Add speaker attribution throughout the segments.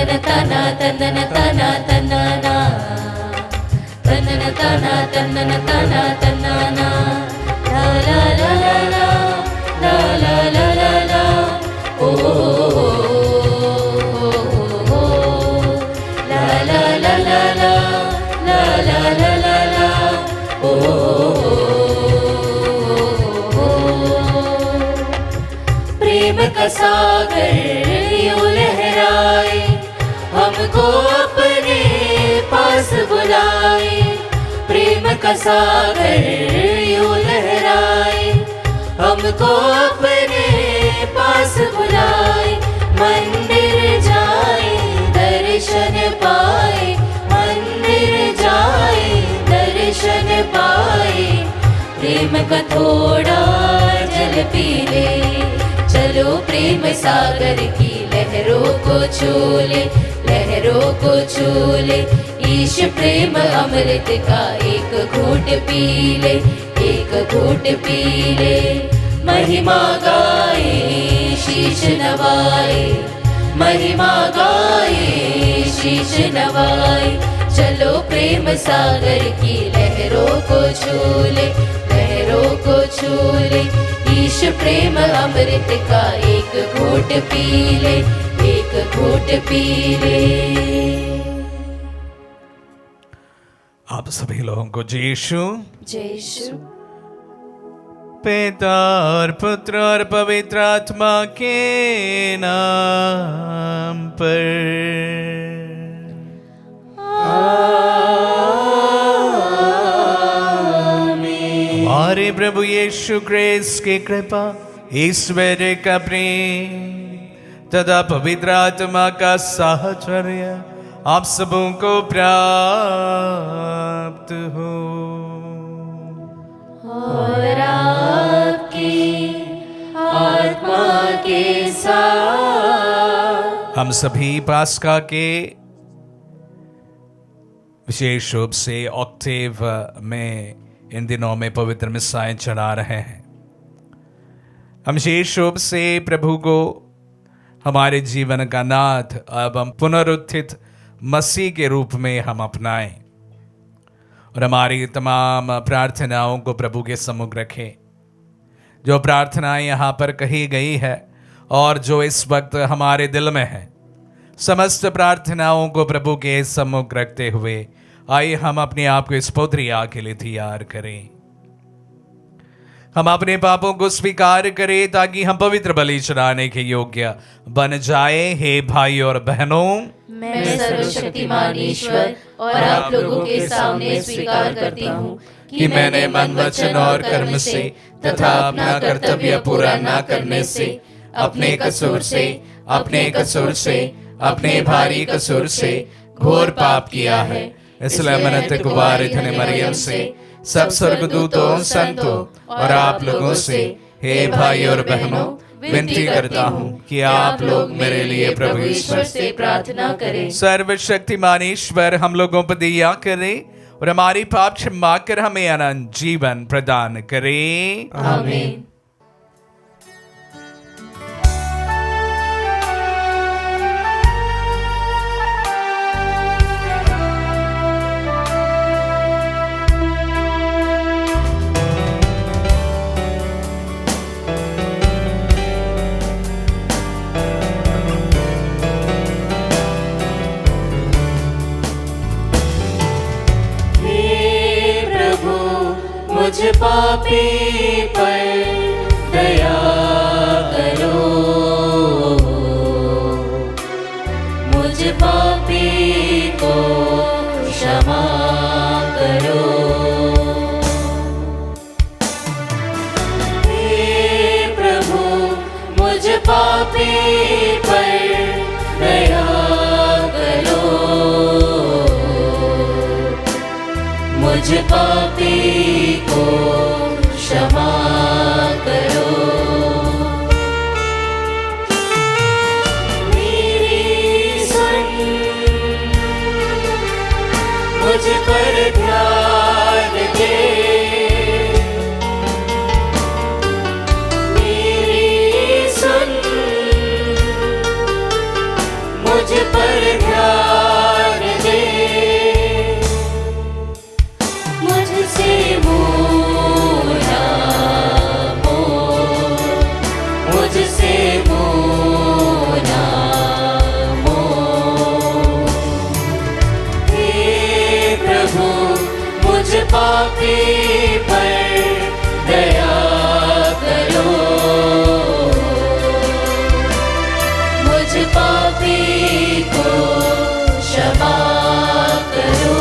Speaker 1: तनन तना तनन तना तनना तनन तना तनन तना तनना ला ला ला ला ला ला ला ला ला ओ ला ला ला ला ला ला ला ला ला ला ओ प्रेम का सागर यूं लहराए हमको अपने पास बुलाए प्रेम का सागर यूं लहराए हमको अपने पास बुलाए मंदिर जाए दर्शन पाए मंदिर जाए दर्शन पाए प्रेम का थोड़ा जल पी ले चलो प्रेम सागर की लहरों को छू ले लहरों को छू ले ईश प्रेम अमृत का एक घूंट पी ले एक घूंट पी ले महिमा गाए शीश नवाए महिमा गाए शीश नवाए चलो प्रेम सागर की लहरों को छू ले लहरों को छू ले ईश प्रेम अमृत का एक घूंट पी ले एक घूंट पी ले।
Speaker 2: आप सभी लोगों को जय यीशु।
Speaker 1: जय यीशु।
Speaker 2: पिता और पुत्र और पवित्र आत्मा के नाम पर हमारे प्रभु यीशु क्रिस्त की कृपा ईश्वर का प्रेम तथा पवित्र आत्मा का साहचर्य आप सबों को प्राप्त हो
Speaker 1: और आपकी आत्मा के साथ।
Speaker 2: हम सभी पास्का के विशेष रूप से ऑक्टेव में इन दिनों में पवित्र मिसाएं चढ़ा रहे हैं। हम विशेष रूप से प्रभु को हमारे जीवन का नाथ एवं पुनरुत्थित मसीह के रूप में हम अपनाएं और हमारी तमाम प्रार्थनाओं को प्रभु के सम्मुख रखें। जो प्रार्थनाएं यहाँ पर कही गई है और जो इस वक्त हमारे दिल में है, समस्त प्रार्थनाओं को प्रभु के सम्मुख रखते हुए आइए हम अपने आप को इस पवित्र याग के लिए तैयार करें। हम अपने पापों को स्वीकार करें ताकि हम पवित्र बलि चढ़ाने के योग्य बन जाए। हे भाई और बहनों,
Speaker 1: मैं सर्वशक्तिमान ईश्वर और आप लोगों के सामने स्वीकार करती हूँ कि मैंने मन वचन और कर्म से तथा अपना कर्तव्य पूरा न करने से अपने कसूर से अपने भारी कसूर से घोर पाप किया है। इसलिए मनत कुवार इतने मरियम से सब स्वर्गदूतों संतों और आप लोगों से हे भाई और बहनों विनती करता हूँ कि आप लोग मेरे लिए प्रभु ईश्वर से प्रार्थना करें।
Speaker 2: सर्वशक्तिमान ईश्वर हम लोगों पर दया करे और हमारी पाप क्षमा कर हमें अनंत जीवन प्रदान करे।
Speaker 1: आमीन। मुझ पापी पर दया करो, मुझ पापी को क्षमा करो। हे प्रभु मुझ पापी पर दया करो, मुझ पापी को क्षमा करो। मेरी सुन, मुझ पर ध्यान दे। मेरी सुन, मुझ पर पर दया करो, मुझ पापी को क्षमा करो।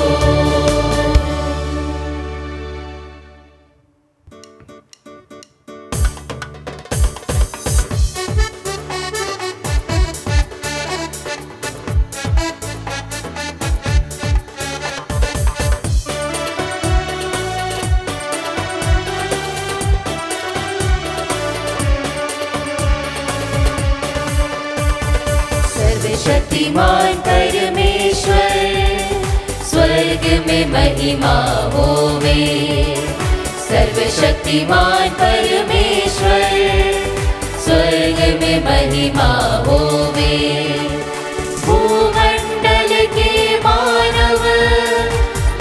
Speaker 1: सर्वशक्तिमान परमेश्वर, स्वर्ग में महिमा होवे। सर्वशक्तिमान परमेश्वर, स्वर्ग में महिमा होवे। भूमंडल के मानव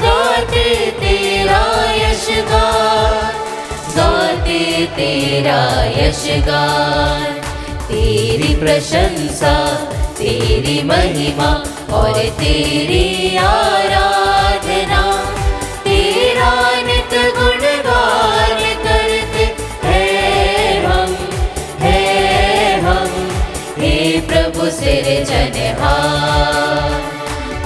Speaker 1: गाते तेरा यशगान, गाते तेरा यशगान। तेरी प्रशंसा, तेरी महिमा और तेरी आराधना, तेरा नित गुणगान करते हैं हम, हे प्रभु सिरजनहार।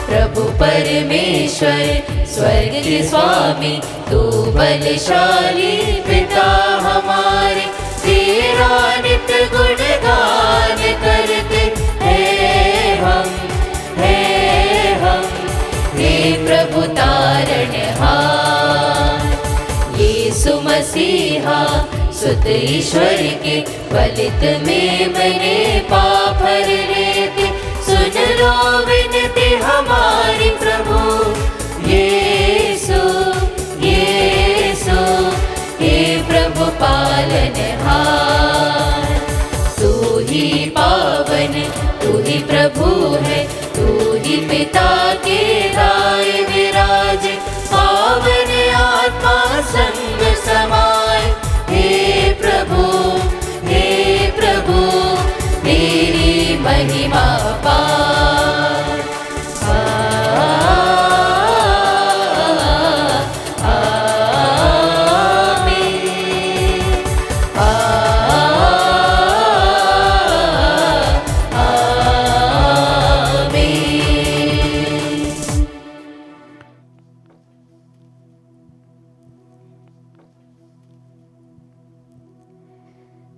Speaker 1: प्रभु परमेश्वर स्वर्ग के स्वामी, तू बलशाली पिता हमारे, तेरा नित गुणगान करते हैं हम, हे प्रभु तारणहार। यीशु मसीहा सुत ईश्वर के, पलित में मैंने पाप हर लेते। सुन लो विनती हमारी प्रभु यीशु, यीशु हे प्रभु पालनहार। तू ही पावन, तू ही प्रभु है, तू ही पिता के लाए विराजे। पावन आत्मा संग समाए, हे प्रभु तेरी महिमा पाए।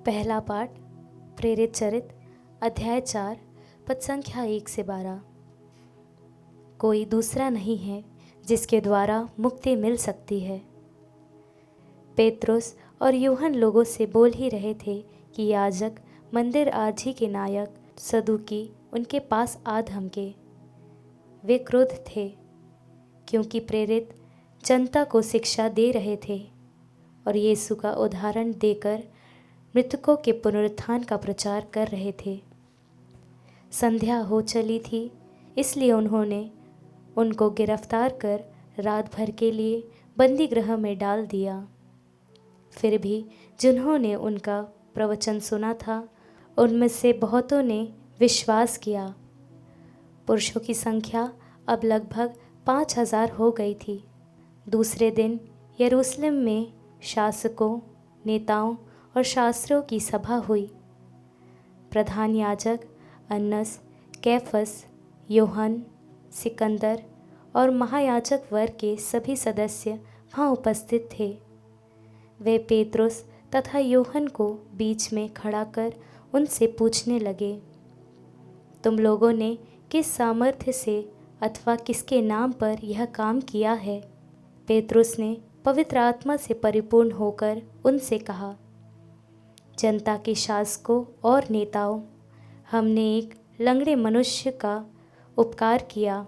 Speaker 3: पहला पाठ प्रेरित चरित अध्याय 4 पद संख्या 1 से 12। कोई दूसरा नहीं है जिसके द्वारा मुक्ति मिल सकती है। पेत्रुस और यूहन लोगों से बोल ही रहे थे कि याजक मंदिर आजी के नायक सदूकी उनके पास आ धमके। वे क्रोध थे क्योंकि प्रेरित जनता को शिक्षा दे रहे थे और यीशु का उदाहरण देकर मृतकों के पुनरुत्थान का प्रचार कर रहे थे। संध्या हो चली थी, इसलिए उन्होंने उनको गिरफ्तार कर रात भर के लिए बंदी गृह में डाल दिया। फिर भी जिन्होंने उनका प्रवचन सुना था, उनमें से बहुतों ने विश्वास किया। पुरुषों की संख्या अब लगभग 5000 हो गई थी। दूसरे दिन यरूशलेम में शासकों, नेताओं और शास्त्रियों की सभा हुई। प्रधान याजक अन्नस, कैफस, योहन, सिकंदर और महायाजक वर्ग के सभी सदस्य वहाँ उपस्थित थे। वे पेत्रुस तथा योहन को बीच में खड़ा कर उनसे पूछने लगे, तुम लोगों ने किस सामर्थ्य से अथवा किसके नाम पर यह काम किया है? पेत्रुस ने पवित्र आत्मा से परिपूर्ण होकर उनसे कहा, जनता के शासकों और नेताओं, हमने एक लंगड़े मनुष्य का उपकार किया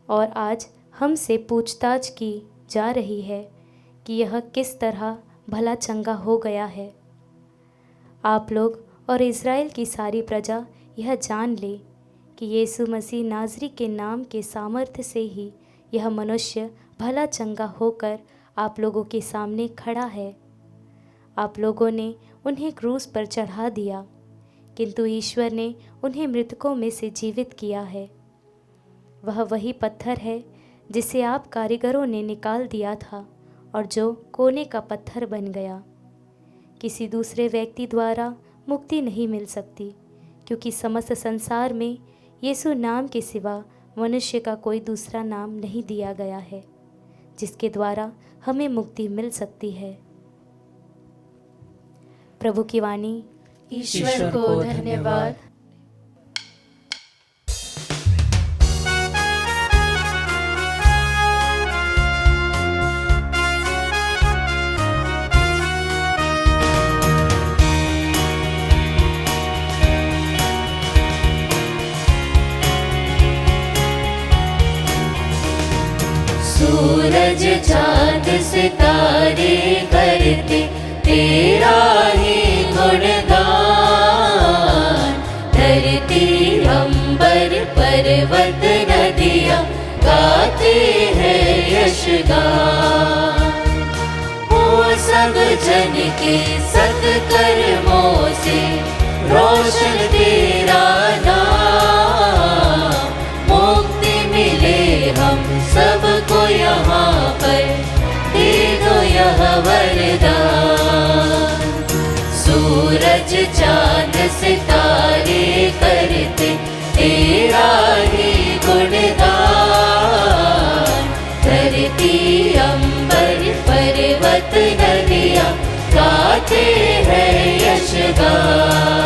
Speaker 3: और आज हमसे पूछताछ की जा रही है कि यह किस तरह भला चंगा हो गया है। आप लोग और इज़राइल की सारी प्रजा यह जान ले कि यीशु मसीह नाज़री के नाम के सामर्थ्य से ही यह मनुष्य भला चंगा होकर आप लोगों के सामने खड़ा है। आप लोगों ने उन्हें क्रूस पर चढ़ा दिया, किंतु ईश्वर ने उन्हें मृतकों में से जीवित किया है। वह वही पत्थर है जिसे आप कारीगरों ने निकाल दिया था और जो कोने का पत्थर बन गया। किसी दूसरे व्यक्ति द्वारा मुक्ति नहीं मिल सकती, क्योंकि समस्त संसार में यीशु नाम के सिवा मनुष्य का कोई दूसरा नाम नहीं दिया गया है जिसके द्वारा हमें मुक्ति मिल सकती है। प्रभु की वाणी।
Speaker 1: ईश्वर को धन्यवाद। सूरज चांद सितारे करते तेरा ही गुणगान, धरती अंबर पर्वत नदियाँ गाते हैं यशगान। वो सब जन के सत्कर्मों से रोशन तेरा नाम, मुक्ति मिले हम सबको यहाँ पर, दे दो यह वरदान। सूरज चांद सितारे करते तेरा ही गुणगान, धरती अंबर पर्वत नदियाँ गाते हैं यशगान।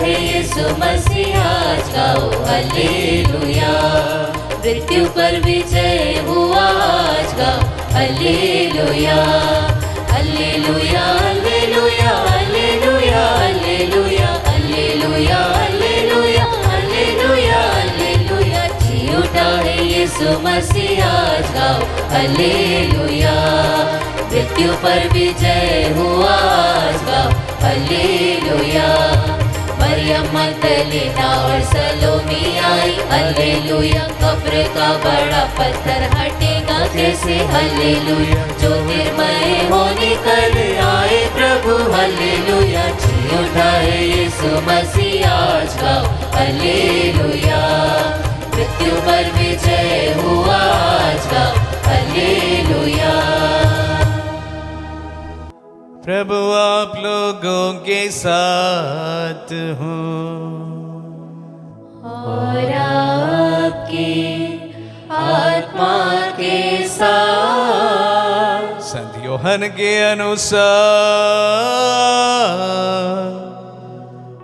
Speaker 1: यीशु मसीह आज गाओ हालेलुया, मृत्यु पर विजय हुआ आज गाओ hallelujah, hallelujah, hallelujah, hallelujah, hallelujah, hallelujah, hallelujah, hallelujah, hallelujah. जी उठा है यीशु मसीह आज गाओ हालेलुया, मृत्यु पर विजय हुआ आज गाओ हालेलुया। मरियम मगदलीना और सलोमी आई हालेलुया, कब्र का बड़ा पत्थर हटेगा कैसे हालेलुया, ज्योतिर्मय हो निकल आए प्रभु हालेलुया। जी उठा है यीशु मसीह आज गाओ हालेलुया, मृत्यु पर विजय हुआ आज गाओ हालेलुया।
Speaker 2: प्रभु आप लोगों के साथ हो
Speaker 1: और आपकी आत्मा के साथ।
Speaker 2: संत यूहन्ना के अनुसार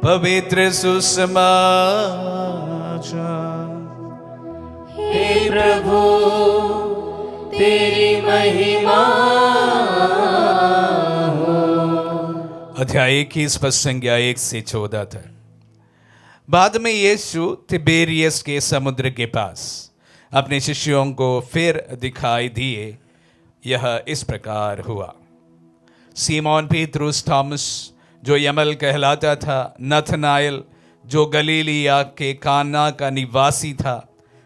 Speaker 2: पवित्र सुसमाचार।
Speaker 1: हे प्रभु तेरी महिमा।
Speaker 2: अध्याय 21 पद संज्ञा 1 से 14 तक। बाद में यीशु तिबेरियस के समुद्र के पास अपने शिष्यों को फिर दिखाई दिए। यह इस प्रकार हुआ। सीमोन पीतरुस, थॉमस जो यमल कहलाता था, नथनाएल जो गलीलिया के काना का निवासी था,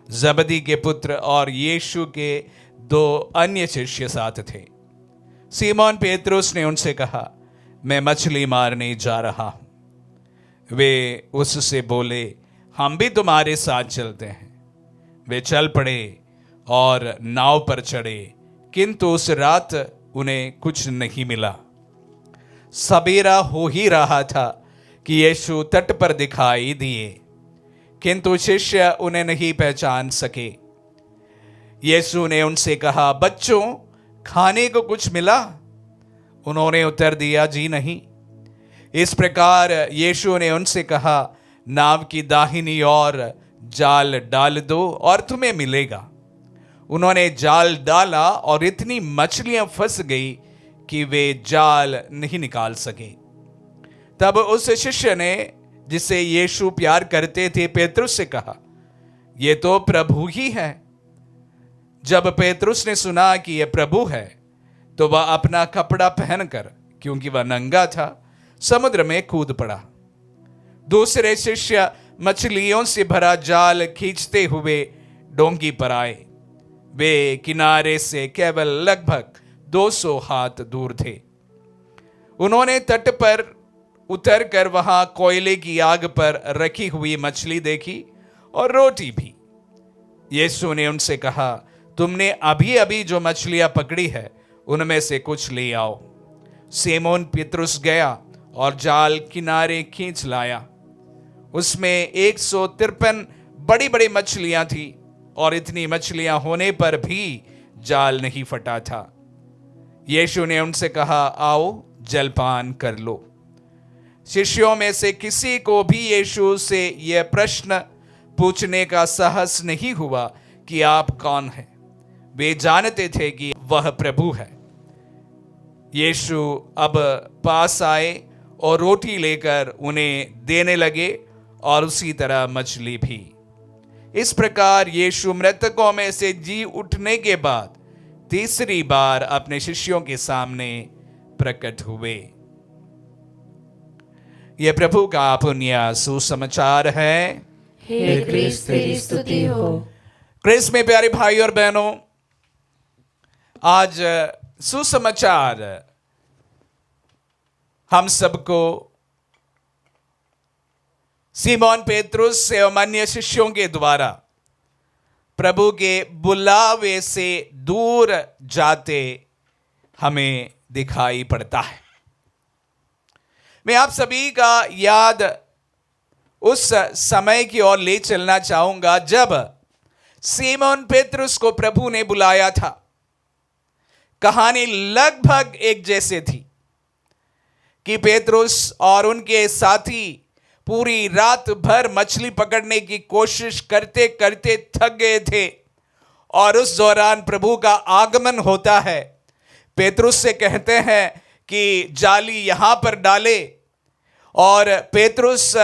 Speaker 2: जबदी के पुत्र और यीशु के 2 अन्य शिष्य साथ थे। सीमोन पीतरुस ने उनसे कहा, मैं मछली मारने जा रहा हूं। वे उससे बोले, हम भी तुम्हारे साथ चलते हैं। वे चल पड़े और नाव पर चढ़े, किंतु उस रात उन्हें कुछ नहीं मिला। सवेरा हो ही रहा था कि यीशु तट पर दिखाई दिए, किंतु शिष्य उन्हें नहीं पहचान सके। यीशु ने उनसे कहा, बच्चों खाने को कुछ मिला? उन्होंने उत्तर दिया, जी नहीं। इस प्रकार यीशु ने उनसे कहा, नाव की दाहिनी ओर जाल डाल दो और तुम्हें मिलेगा। उन्होंने जाल डाला और इतनी मछलियां फंस गई कि वे जाल नहीं निकाल सके। तब उस शिष्य ने, जिसे यीशु प्यार करते थे, पेतरुस से कहा, ये तो प्रभु ही है। जब पेतरुस ने सुना कि यह प्रभु है, तो वह अपना कपड़ा पहनकर, क्योंकि वह नंगा था, समुद्र में कूद पड़ा। दूसरे शिष्य मछलियों से भरा जाल खींचते हुए डोंगी पर आए। वे किनारे से केवल लगभग 200 हाथ दूर थे। उन्होंने तट पर उतरकर वहां कोयले की आग पर रखी हुई मछली देखी और रोटी भी। यीशु ने उनसे कहा, तुमने अभी अभी जो मछलियां पकड़ी है उनमें से कुछ ले आओ। सीमोन पतरस गया और जाल किनारे खींच लाया। उसमें 153 बड़ी बड़ी मछलियां थी और इतनी मछलियां होने पर भी जाल नहीं फटा था। यीशु ने उनसे कहा, आओ जलपान कर लो। शिष्यों में से किसी को भी यीशु से यह प्रश्न पूछने का साहस नहीं हुआ कि आप कौन हैं। वे जानते थे कि वह प्रभु है। यीशु अब पास आए और रोटी लेकर उन्हें देने लगे और उसी तरह मछली भी। इस प्रकार यीशु मृतकों में से जी उठने के बाद तीसरी बार अपने शिष्यों के सामने प्रकट हुए। यह प्रभु का पुण्य सुसमाचार है।
Speaker 1: हे क्रिस्त तेरी स्तुति हो।
Speaker 2: क्रिस्त में प्यारे भाई और बहनों, आज सुसमाचार हम सबको सीमोन पेतरुस एवं अन्य शिष्यों के द्वारा प्रभु के बुलावे से दूर जाते हमें दिखाई पड़ता है। मैं आप सभी का याद उस समय की ओर ले चलना चाहूंगा जब सीमोन पेतरुस को प्रभु ने बुलाया था। कहानी लगभग एक जैसे थी कि पेतरुस और उनके साथी पूरी रात भर मछली पकड़ने की कोशिश करते करते थक गए थे और उस दौरान प्रभु का आगमन होता है। पेतरुस से कहते हैं कि जाली यहां पर डाले और पेतरुस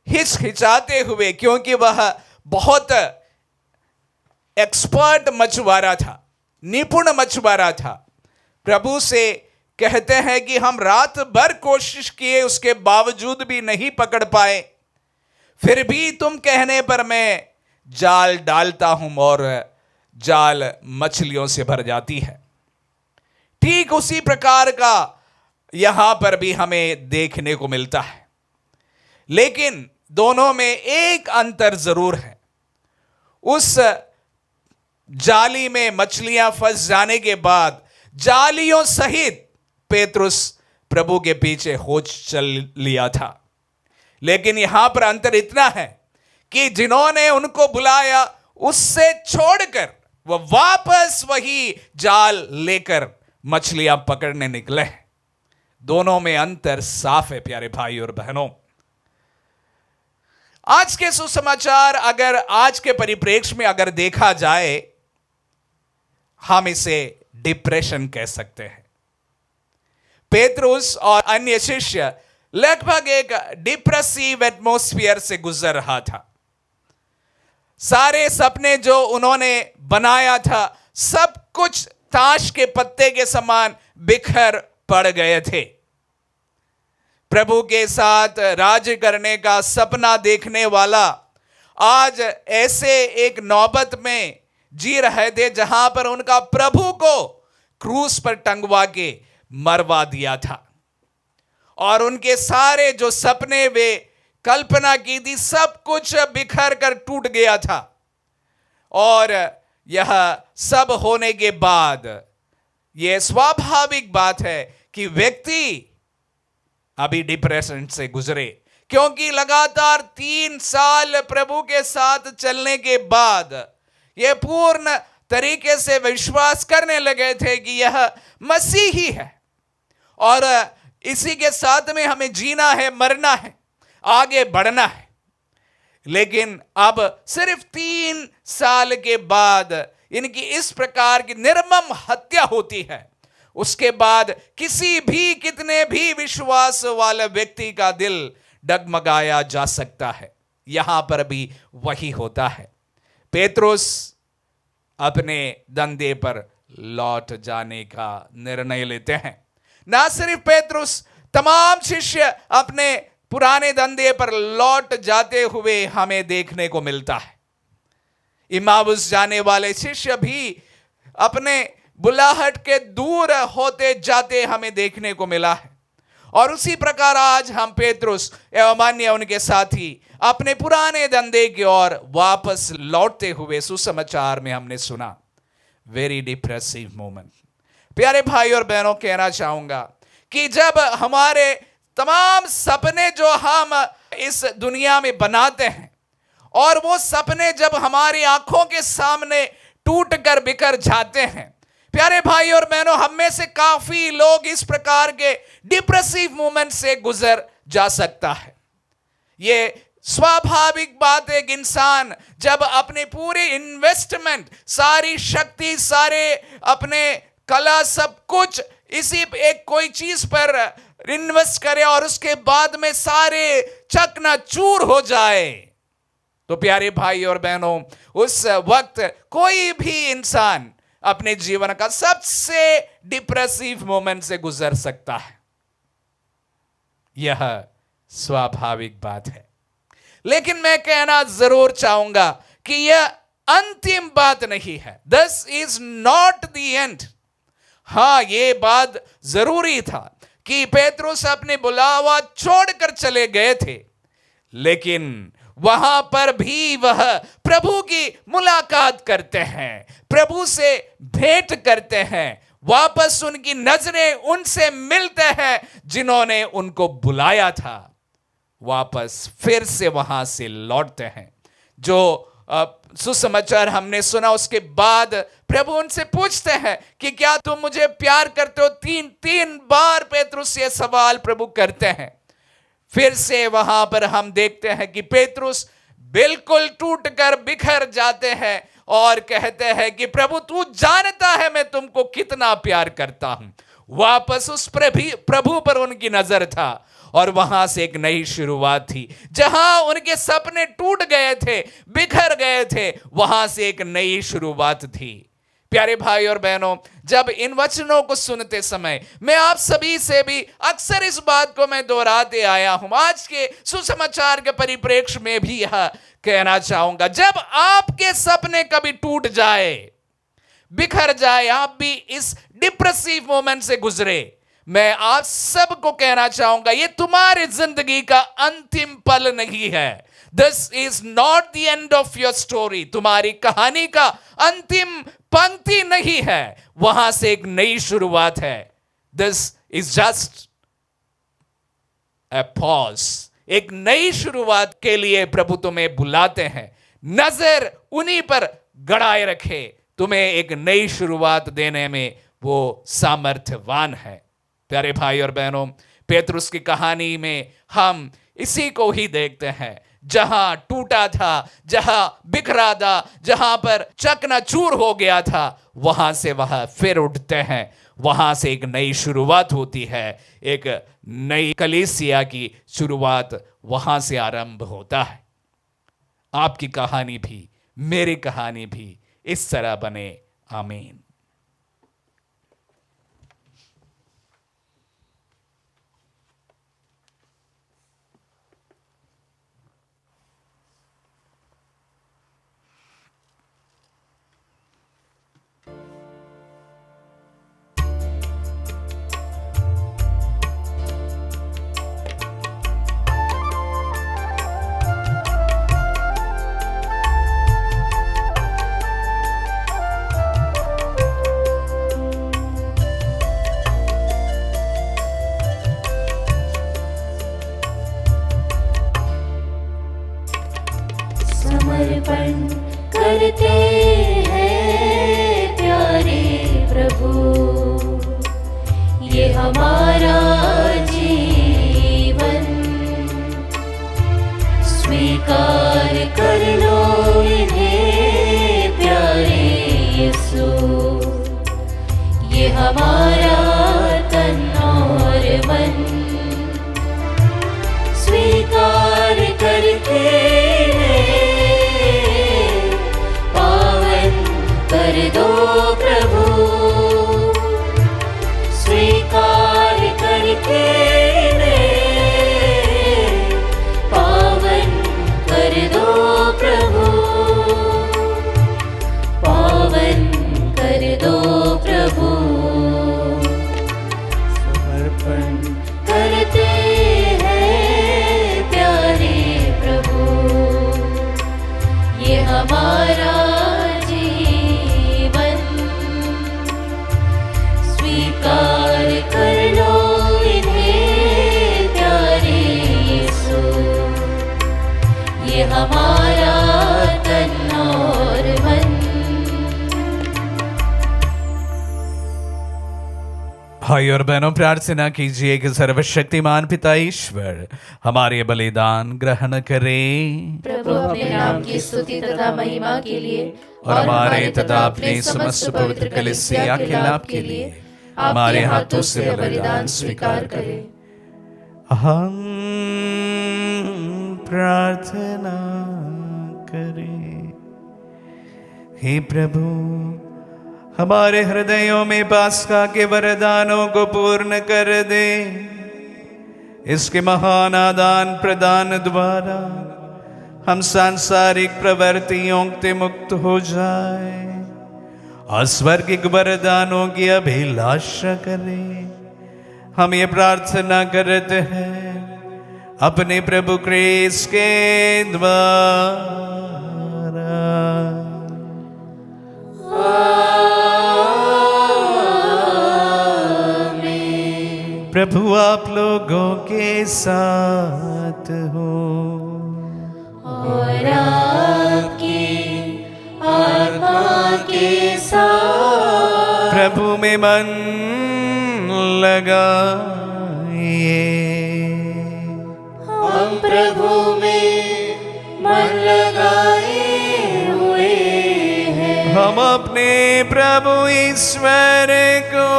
Speaker 2: हिचकिचाते हुए, क्योंकि वह बहुत एक्सपर्ट मछुआरा था, निपुण मछुआरा था, प्रभु से कहते हैं कि हम रात भर कोशिश किए, उसके बावजूद भी नहीं पकड़ पाए, फिर भी तुम कहने पर मैं जाल डालता हूं और जाल मछलियों से भर जाती है। ठीक उसी प्रकार का यहां पर भी हमें देखने को मिलता है, लेकिन दोनों में एक अंतर जरूर है। उस जाली में मछलियां फंस जाने के बाद जालियों सहित पेतरुस प्रभु के पीछे हो चल लिया था, लेकिन यहां पर अंतर इतना है कि जिन्होंने उनको बुलाया उससे छोड़कर वह वापस वही जाल लेकर मछलियां पकड़ने निकले। दोनों में अंतर साफ है प्यारे भाई और बहनों। आज के सुसमाचार अगर आज के परिप्रेक्ष्य में अगर देखा जाए, हम इसे डिप्रेशन कह सकते हैं। पेतरुस और अन्य शिष्य लगभग एक डिप्रेसिव एटमॉस्फेयर से गुजर रहा था। सारे सपने जो उन्होंने बनाया था सब कुछ ताश के पत्ते के समान बिखर पड़ गए थे। प्रभु के साथ राज करने का सपना देखने वाला आज ऐसे एक नौबत में जी रहे थे जहां पर उनका प्रभु को क्रूस पर टंगवा के मरवा दिया था और उनके सारे जो सपने वे कल्पना की थी सब कुछ बिखर कर टूट गया था। और यह सब होने के बाद यह स्वाभाविक बात है कि व्यक्ति अभी डिप्रेशन से गुजरे, क्योंकि लगातार 3 साल प्रभु के साथ चलने के बाद यह पूर्ण तरीके से विश्वास करने लगे थे कि यह मसीह ही है और इसी के साथ में हमें जीना है, मरना है, आगे बढ़ना है। लेकिन अब सिर्फ 3 साल के बाद इनकी इस प्रकार की निर्मम हत्या होती है, उसके बाद किसी भी कितने भी विश्वास वाले व्यक्ति का दिल डगमगाया जा सकता है। यहां पर भी वही होता है। पेतरुस अपने धंधे पर लौट जाने का निर्णय लेते हैं। ना सिर्फ पेतरुस, तमाम शिष्य अपने पुराने धंधे पर लौट जाते हुए हमें देखने को मिलता है। इमाउस जाने वाले शिष्य भी अपने बुलाहट के दूर होते जाते हमें देखने को मिला है। और उसी प्रकार आज हम पेतरुस एवं अन्य उनके साथी अपने पुराने धंधे की ओर वापस लौटते हुए सुसमाचार में हमने सुना। Very depressive moment. प्यारे भाई और बहनों, कहना चाहूंगा कि जब हमारे तमाम सपने जो हम इस दुनिया में बनाते हैं और वो सपने जब हमारी आंखों के सामने टूट कर बिखर जाते हैं, प्यारे भाई और बहनों, हम में से काफी लोग इस प्रकार के डिप्रेसिव मोमेंट से गुजर जा सकता है। ये स्वाभाविक बात है कि इंसान जब अपने पूरे इन्वेस्टमेंट, सारी शक्ति, सारे अपने कला, सब कुछ इसी एक कोई चीज पर इन्वेस्ट करे और उसके बाद में सारे चकनाचूर हो जाए, तो प्यारे भाई और बहनों, उस वक्त कोई भी इंसान अपने जीवन का सबसे डिप्रेसिव मोमेंट से गुजर सकता है। यह स्वाभाविक बात है। लेकिन मैं कहना जरूर चाहूंगा कि यह अंतिम बात नहीं है। This is not the end. हां, यह बात जरूरी था कि पेतरुस अपने बुलावा छोड़कर चले गए थे, लेकिन वहां पर भी वह प्रभु की मुलाकात करते हैं, प्रभु से भेंट करते हैं, वापस उनकी नजरें उनसे मिलते हैं जिन्होंने उनको बुलाया था, वापस फिर से वहां से लौटते हैं। जो सुसमाचार हमने सुना, उसके बाद प्रभु उनसे पूछते हैं कि क्या तुम मुझे प्यार करते हो? तीन बार पेतरुस ये सवाल प्रभु करते हैं। फिर से वहां पर हम देखते हैं कि पेतरुस बिल्कुल टूटकर बिखर जाते हैं और कहते हैं कि प्रभु, तू जानता है मैं तुमको कितना प्यार करता हूं। वापस उस प्रभु पर उनकी नजर था और वहां से एक नई शुरुआत थी। जहां उनके सपने टूट गए थे, बिखर गए थे, वहां से एक नई शुरुआत थी। प्यारे भाई और बहनों, जब इन वचनों को सुनते समय मैं आप सभी से भी अक्सर इस बात को मैं दोहराते आया हूं, आज के सुसमाचार के परिप्रेक्ष्य में भी यह कहना चाहूंगा, जब आपके सपने कभी टूट जाए, बिखर जाए, आप भी इस डिप्रेसिव मोमेंट से गुजरे, मैं आप सबको कहना चाहूंगा, ये तुम्हारी जिंदगी का अंतिम पल नहीं है। This is not the end of your story. तुम्हारी कहानी का अंतिम पंक्ति नहीं है, वहां से एक नई शुरुआत है। This is just a pause. एक नई शुरुआत के लिए प्रभु तुम्हें बुलाते हैं। नजर उन्हीं पर गड़ाए रखे, तुम्हें एक नई शुरुआत देने में वो सामर्थ्यवान है। प्यारे भाई और बहनों, पेतरुस की कहानी में हम इसी को ही देखते हैं। जहां टूटा था, जहां बिखरा था, जहां पर चकनाचूर हो गया था, वहां से वह फिर उठते हैं, वहां से एक नई शुरुआत होती है। एक नई कलीसिया की शुरुआत वहां से आरंभ होता है। आपकी कहानी भी, मेरी कहानी भी इस तरह बने। आमीन।
Speaker 1: समर्पण करते हैं प्यारे प्रभु, ये हमारा जीवन स्वीकार कर लो इन्हें प्यारे यीशु, ये हमारा तन और मन स्वीकार करते हैं, पावन कर ये हमारा तन और मन।
Speaker 2: भाई और बहनों, प्रार्थना कीजिए कि सर्वशक्तिमान पिता ईश्वर हमारे बलिदान ग्रहण करे
Speaker 1: प्रभु अपने नाम की स्तुति तथा महिमा के लिए
Speaker 2: और हमारे तथा अपने समस्त पवित्र कलीसिया के लाभ के लिए हमारे हाथों से बलिदान स्वीकार करे। हम प्रार्थना करें। हे प्रभु, हमारे हृदयों में पास्का के वरदानों को पूर्ण कर दे। इसके महान आदान प्रदान द्वारा हम सांसारिक प्रवृत्तियों से मुक्त हो जाए और स्वर्गिक वरदानों की अभिलाषा करें। हम ये प्रार्थना करते हैं अपने प्रभु क्रिस्त के द्वारा। प्रभु आप लोगों के साथ हो
Speaker 1: और आपकी आत्मा के साथ।
Speaker 2: प्रभु में मन लगाइए।
Speaker 1: हम प्रभु में मन लगाए हुए हैं।
Speaker 2: हम अपने प्रभु ईश्वर को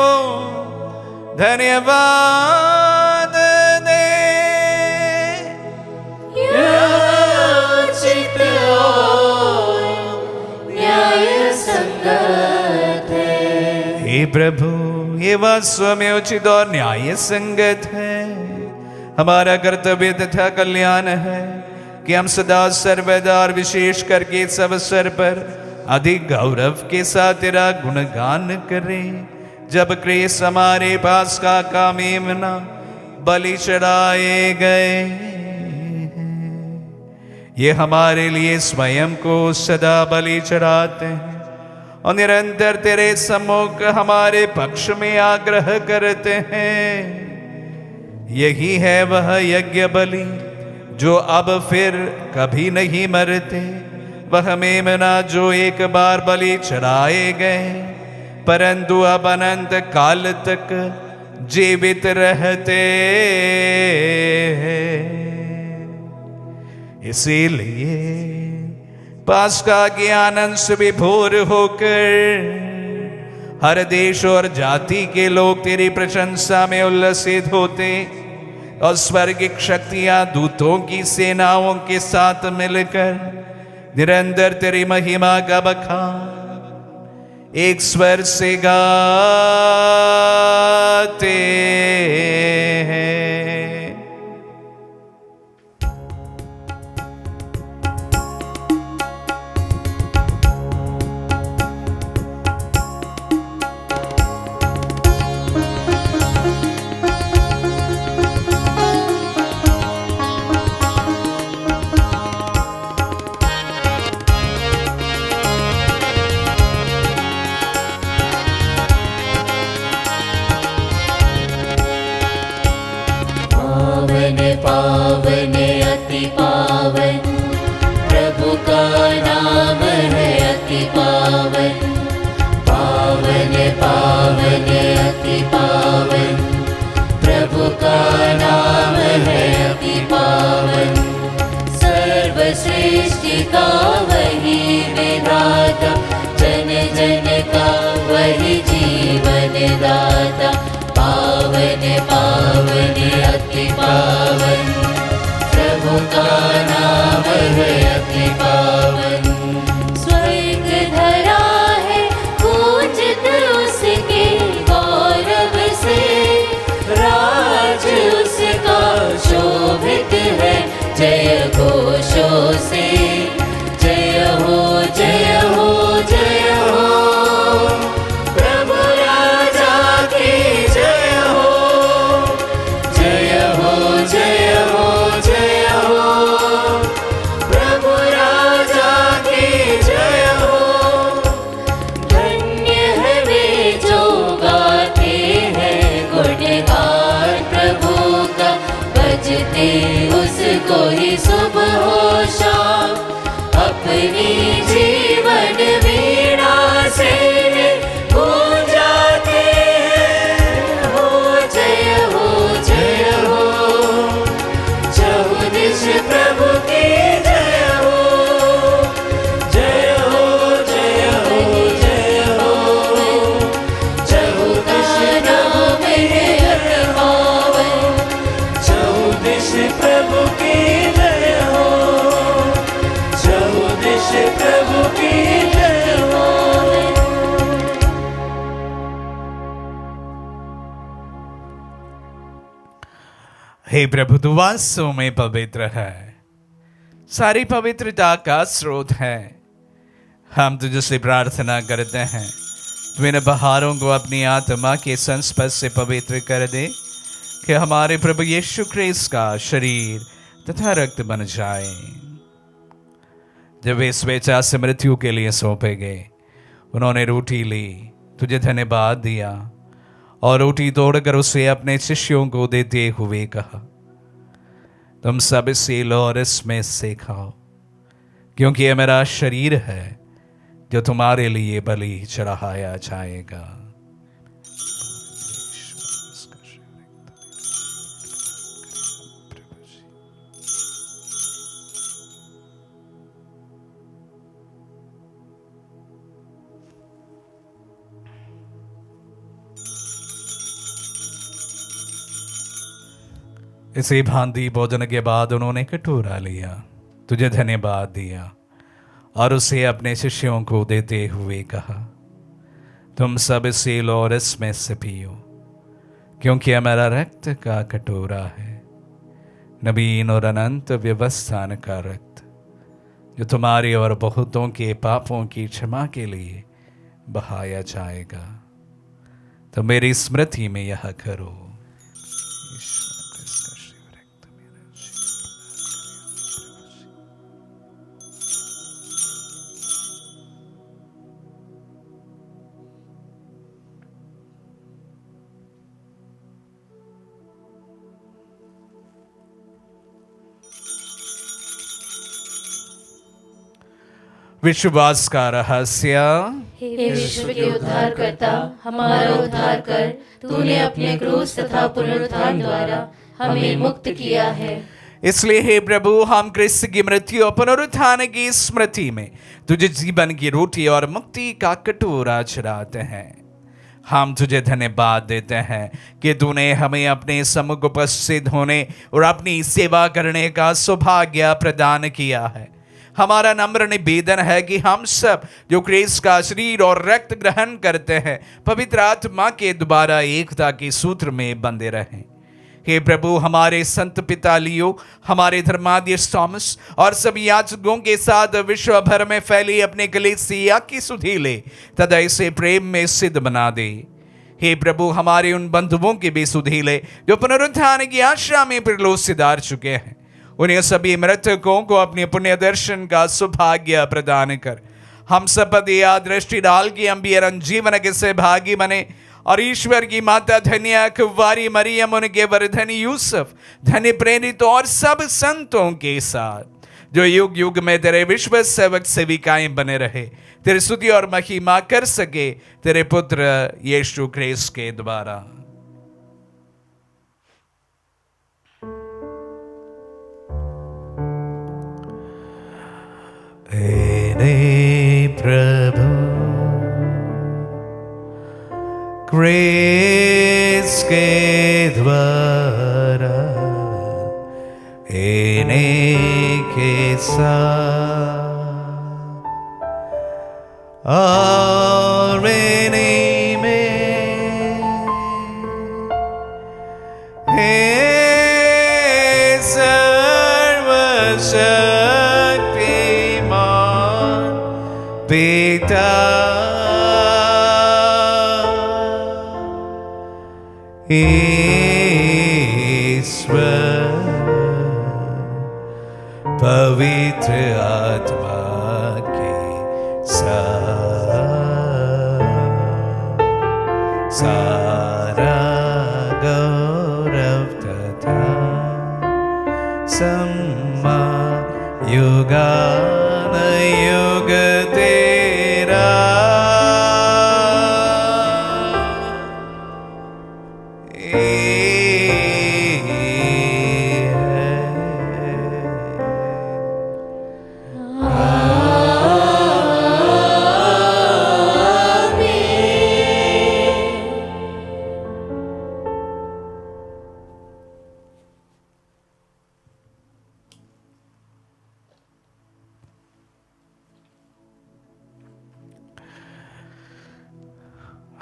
Speaker 2: धन्यवाद दें।
Speaker 1: उचित और न्याय संगत है।
Speaker 2: हे प्रभु, ये वास्तव में उचित और न्याय संगत है। हमारा कर्तव्य तथा कल्याण है कि हम सदा सर्वदा और विशेष करके इस अवसर पर अधिक गौरव के साथ तेरा गुणगान करें जब क्रिस्त हमारे पास का मेमना बलि चढ़ाए गए। ये हमारे लिए स्वयं को सदा बलि चढ़ाते हैं और निरंतर तेरे सम्मुख हमारे पक्ष में आग्रह करते हैं। यही है वह यज्ञ बलि जो अब फिर कभी नहीं मरते, वह मेमना जो एक बार बलि चढ़ाए गए परंतु अब अनंत काल तक जीवित रहते हैं। इसीलिए पास्का के आनंद से विभोर होकर हर देश और जाति के लोग तेरी प्रशंसा में उल्लसित होते और स्वर्गिक शक्तियां दूतों की सेनाओं के साथ मिलकर निरंतर तेरी महिमा का बखान एक स्वर से गाते हैं।
Speaker 1: पावन अति पावन प्रभु का नाम है अति पावन। पावन पावन अति पावन प्रभु का नाम है अति पावन। सर्वश्रेष्ठ का वही विधाता, जन जन का वही जीवन दाता। पावन पावन अति पावन प्रभु का नाम है अति पावन। स्वर्ग धरा है पूजित उसके गौरव से, राज उसका शोभित है जय घोषों से। जय हो जय हो जय हो प्रभु राजा की जय हो। जय हो जय हो
Speaker 2: हे प्रभु, तू वास्तव में पवित्र है, सारी पवित्रता का स्रोत है। हम तुझसे प्रार्थना करते हैं, तू इन बहारों को अपनी आत्मा के संस्पर्श से पवित्र कर दे, कि हमारे प्रभु यीशु ख्रीस्त का शरीर तथा रक्त बन जाए। जब वे स्वेच्छा से मृत्यु के लिए सौंपे गए, उन्होंने रोटी ली, तुझे धन्यवाद दिया और रोटी तोड़कर उसे अपने शिष्यों को देते हुए कहा, तुम सब इसे लो और इसमें से खाओ, क्योंकि यह मेरा शरीर है जो तुम्हारे लिए बलि चढ़ाया जाएगा। इसी भांति भोजन के बाद उन्होंने कटोरा लिया, तुझे धन्यवाद दिया और उसे अपने शिष्यों को देते हुए कहा, तुम सब इसे लो और इसमें से पियो, क्योंकि यह मेरा रक्त का कटोरा है, नवीन और अनंत व्यवस्थान का रक्त, जो तुम्हारे और बहुतों के पापों की क्षमा के लिए बहाया जाएगा। तो मेरी स्मृति में यह करो। विश्वास का रहस्य।
Speaker 1: हे विश्व के उद्धार करता, हमारा उद्धार कर। तूने अपने क्रूस तथा पुनरुत्थान द्वारा हमें मुक्त किया है।
Speaker 2: इसलिए हे प्रभु, हम क्रिस्त की मृत्यु और पुनरुत्थान की स्मृति में तुझे जीवन की रोटी और मुक्ति का कटोरा चढ़ाते हैं। हम तुझे धन्यवाद देते हैं कि तूने हमें अपने सम्मुख उपस्थित होने और अपनी सेवा करने का सौभाग्य प्रदान किया है। हमारा नम्र निवेदन है कि हम सब जो क्रिस्त का शरीर और रक्त ग्रहण करते हैं, पवित्र आत्मा के द्वारा एकता के सूत्र में बंधे रहें। हे प्रभु, हमारे संत पिता लियो, हमारे धर्माध्यक्ष थॉमस और सभी याजकों के साथ विश्व भर में फैली अपने कलीसिया की सुधि ले तथा इसे प्रेम में सिद्ध बना दे। हे प्रभु, हमारे उन बंधुओं की भी सुधि ले जो पुनरुत्थान की आशा में प्रलोभ से दार चुके हैं। उन्हें सभी मृतकों को अपने पुण्य दर्शन का सौभाग्य प्रदान कर हम सब पर दया दृष्टि डाल के हम भी अनंत जीवन के सहभागी बने और ईश्वर की माता धन्य कुंवारी मरियम, उनके वरधनी यूसुफ, धन्य प्रेरित और सब संतों के साथ जो युग युग में तेरे विश्व सेवक सेविकाएं बने रहे, तेरी स्तुति और महिमा कर सके तेरे पुत्र यीशु ख्रीस्त के द्वारा। प्रभु ख्रीस्त के द्वारा इन्हीं के साथ और इन्हीं में हे सर्वशक्तिमान पिता ईश्वर पवित्र आत्मा के साथ सारा गौरव तथा सम्मा युगान युग तेरा।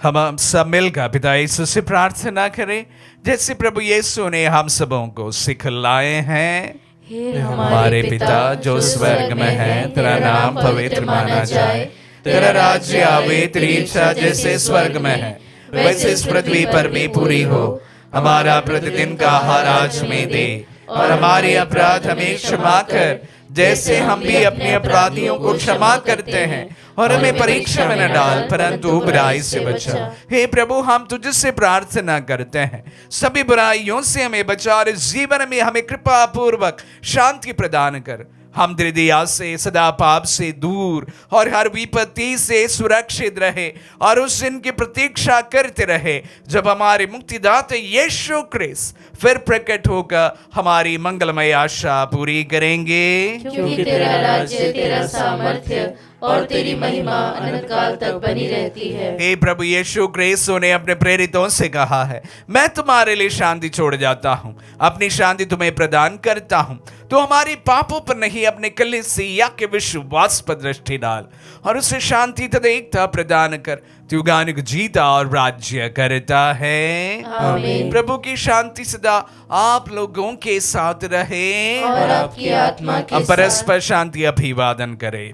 Speaker 2: हम सब मिलकर पिता यीशु से प्रार्थना करें, जैसे प्रभु यीशु ने हम सबों को सिखलाए हैं।
Speaker 1: हे
Speaker 2: हमारे पिता जो स्वर्ग में है, तेरा नाम पवित्र माना जाए, तेरा राज्य आवे, तेरी इच्छा जैसे स्वर्ग में है वैसे इस पृथ्वी पर भी पूरी हो। हमारा प्रतिदिन का आहार आज हमें दे, और हमारे अपराध हमें क्षमा कर, जैसे हम भी अपने अपराधियों को क्षमा करते हैं, और हमें परीक्षा में न डाल, परंतु बुराई से बचा। हे प्रभु, हम तुझसे प्रार्थना करते हैं, सभी बुराइयों से हमें बचा और जीवन में हमें कृपा पूर्वक शांति प्रदान कर। हम दृढ़ता से, सदा पाप से दूर और हर विपत्ति से सुरक्षित रहे, और उस दिन की प्रतीक्षा करते रहे जब हमारे मुक्तिदाता यीशु क्रिस्त फिर प्रकट होकर हमारी मंगलमय आशा पूरी करेंगे।
Speaker 1: क्योंकि तेरा राज्य, तेरा सामर्थ्य और तेरी महिमा अनंत काल तक बनी रहती है।
Speaker 2: हे प्रभु यीशु क्रिस्त ने अपने प्रेरितों से कहा है, मैं तुम्हारे लिए शांति छोड़ जाता हूँ, अपनी शांति तुम्हें प्रदान करता हूँ। तो हमारे पापों पर नहीं, अपने कलीसिया के विश्वास पर दृष्टि डाल और उसे शांति तथा एकता प्रदान कर। तू युगानुग जीता और राज्य करता है।
Speaker 1: आमीन।
Speaker 2: प्रभु की शांति सदा आप लोगों के साथ रहे
Speaker 1: और आपकी आत्मा के
Speaker 2: अब परस्पर शांति अभिवादन करे।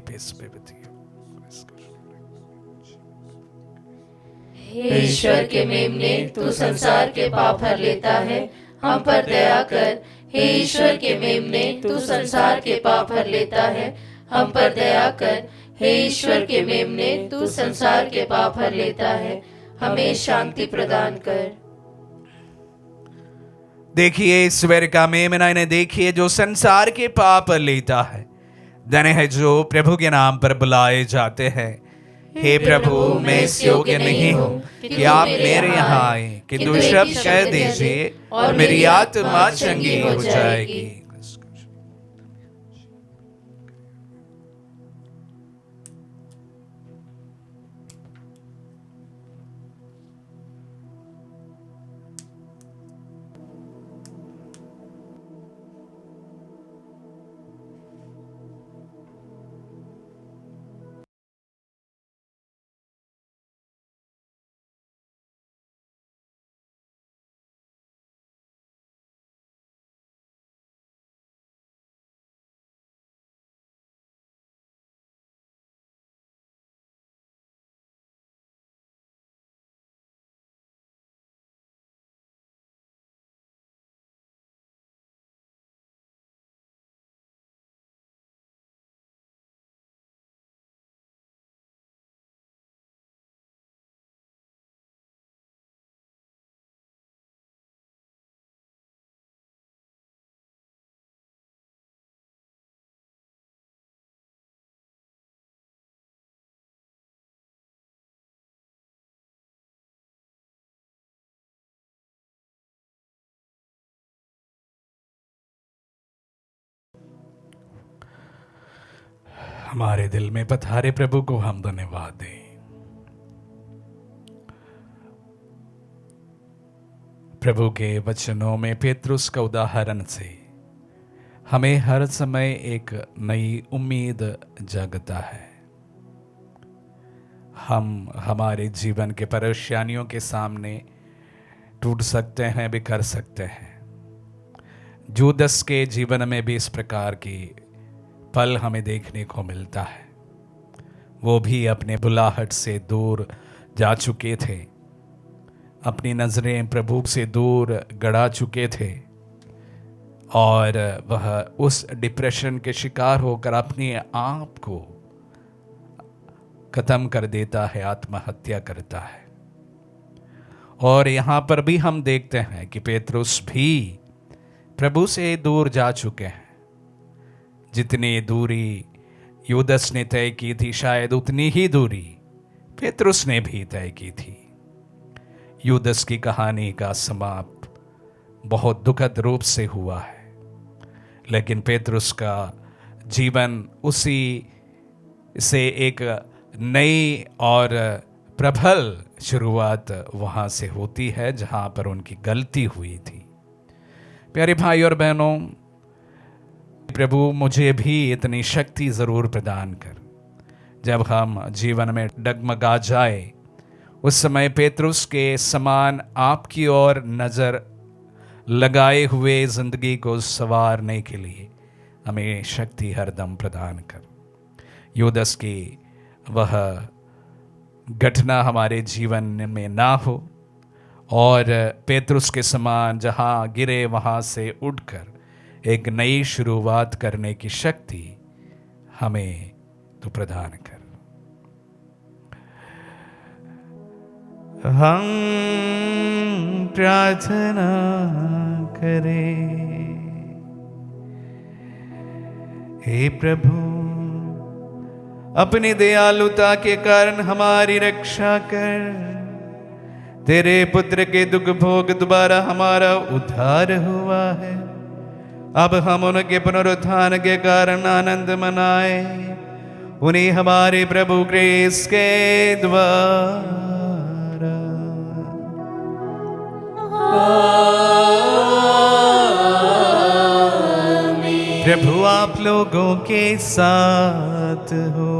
Speaker 1: हे ईश्वर के मेमने, तू संसार के पाप हर लेता है, हम पर दया कर। हे ईश्वर के मेमने, तू संसार के पाप हर लेता है, हम पर दया कर। हे ईश्वर के मेमने, तू संसार के पाप हर लेता है, हमें शांति प्रदान कर।
Speaker 2: देखिए ईश्वर का मेमना, इन्हें देखिए जो संसार के पाप लेता है। धन्य है जो प्रभु के नाम पर बुलाए जाते हैं। हे प्रभु, मैं इस योग्य नहीं हूँ कि आप मेरे यहाँ आए, किंतु शब्द कह दीजिए और मेरी आत्मा चंगी हो जाएगी। हमारे दिल में पधारे प्रभु को हम धन्यवाद दें। प्रभु के वचनों में पेतरुस का उदाहरण से हमें हर समय एक नई उम्मीद जगता है। हम हमारे जीवन के परेशानियों के सामने टूट सकते हैं, बिखर सकते हैं। जूदस के जीवन में भी इस प्रकार की पल हमें देखने को मिलता है। वो भी अपने बुलाहट से दूर जा चुके थे, अपनी नजरें प्रभु से दूर गड़ा चुके थे, और वह उस डिप्रेशन के शिकार होकर अपने आप को खत्म कर देता है, आत्महत्या करता है। और यहाँ पर भी हम देखते हैं कि पेतरुस भी प्रभु से दूर जा चुके हैं। जितनी दूरी यूदस ने तय की थी, शायद उतनी ही दूरी पेतरुस ने भी तय की थी। यूदस की कहानी का समाप्त बहुत दुखद रूप से हुआ है, लेकिन पेतरुस का जीवन उसी से एक नई और प्रबल शुरुआत वहाँ से होती है जहाँ पर उनकी गलती हुई थी। प्यारे भाई और बहनों, प्रभु मुझे भी इतनी शक्ति ज़रूर प्रदान कर, जब हम जीवन में डगमगा जाए उस समय पेतरुस के समान आपकी ओर नजर लगाए हुए जिंदगी को संवारने के लिए हमें शक्ति हरदम प्रदान कर। यूदस की वह घटना हमारे जीवन में ना हो और पेतरुस के समान जहाँ गिरे वहाँ से उठकर एक नई शुरुआत करने की शक्ति हमें तो प्रदान कर। हम प्रार्थना करें। हे प्रभु, अपनी दयालुता के कारण हमारी रक्षा कर। तेरे पुत्र के दुख भोग द्वारा हमारा उद्धार हुआ है। अब हम उनके पुनरुत्थान के कारण आनंद मनाए, उन्हीं हमारे प्रभु क्रिस्त के द्वारा। प्रभु आप लोगों के साथ हो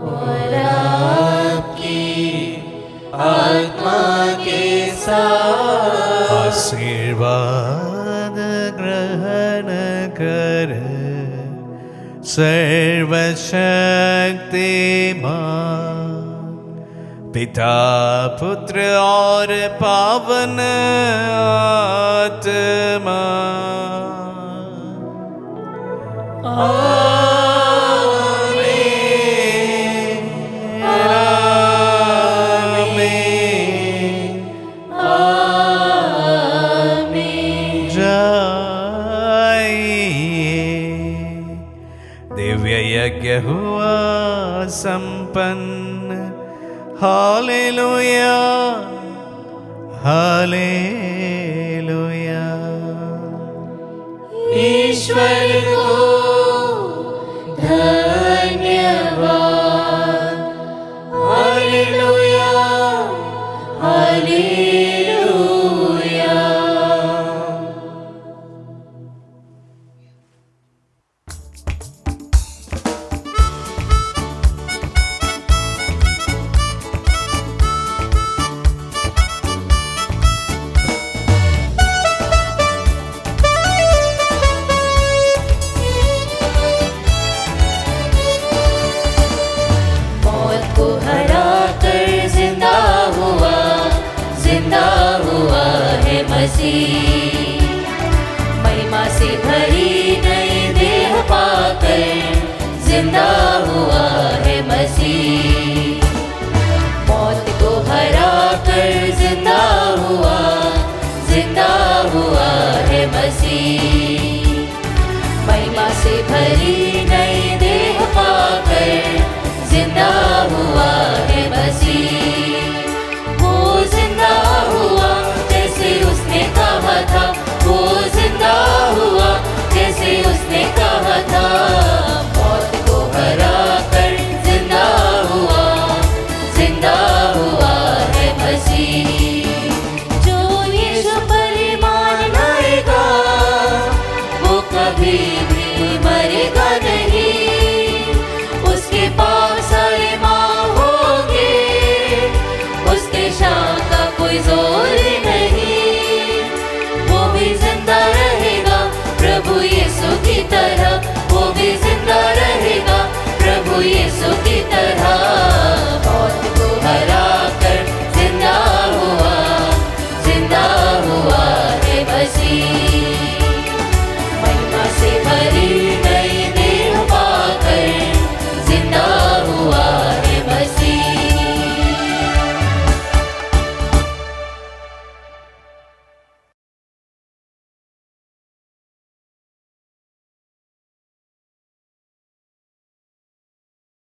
Speaker 1: और आपकी आत्मा के साथ।
Speaker 2: आशीर्वाद ग्रहण कर सर्वशक्तिमान पिता पुत्र और पावन आत्मा। दिव्य यज्ञ हुआ संपन्न। Hallelujah hallelujah.
Speaker 1: ईश्वर को धन्यवाद। Hallelujah hallelujah. महिमा से भरी नई देह पाकर जिंदा हुआ है मसीह। मौत को हरा कर जिंदा हुआ है मसीह। महिमा से भरी नई देह पाकर जिंदा हुआ है मसीह। वो जिंदा हुआ जैसे उसने कहा था, वो जिंदा हुआ जैसे उसने कहा था। मौत को हरा कर जिंदा हुआ है मसीह। जो यीशु पर ईमान लाएगा वो कभी भी मरेगा नहीं। उसके पाप सारे माफ होंगे, उसके शान का कोई जोर नहीं। वो भी जिंदा रहेगा प्रभु यीशु की तरह।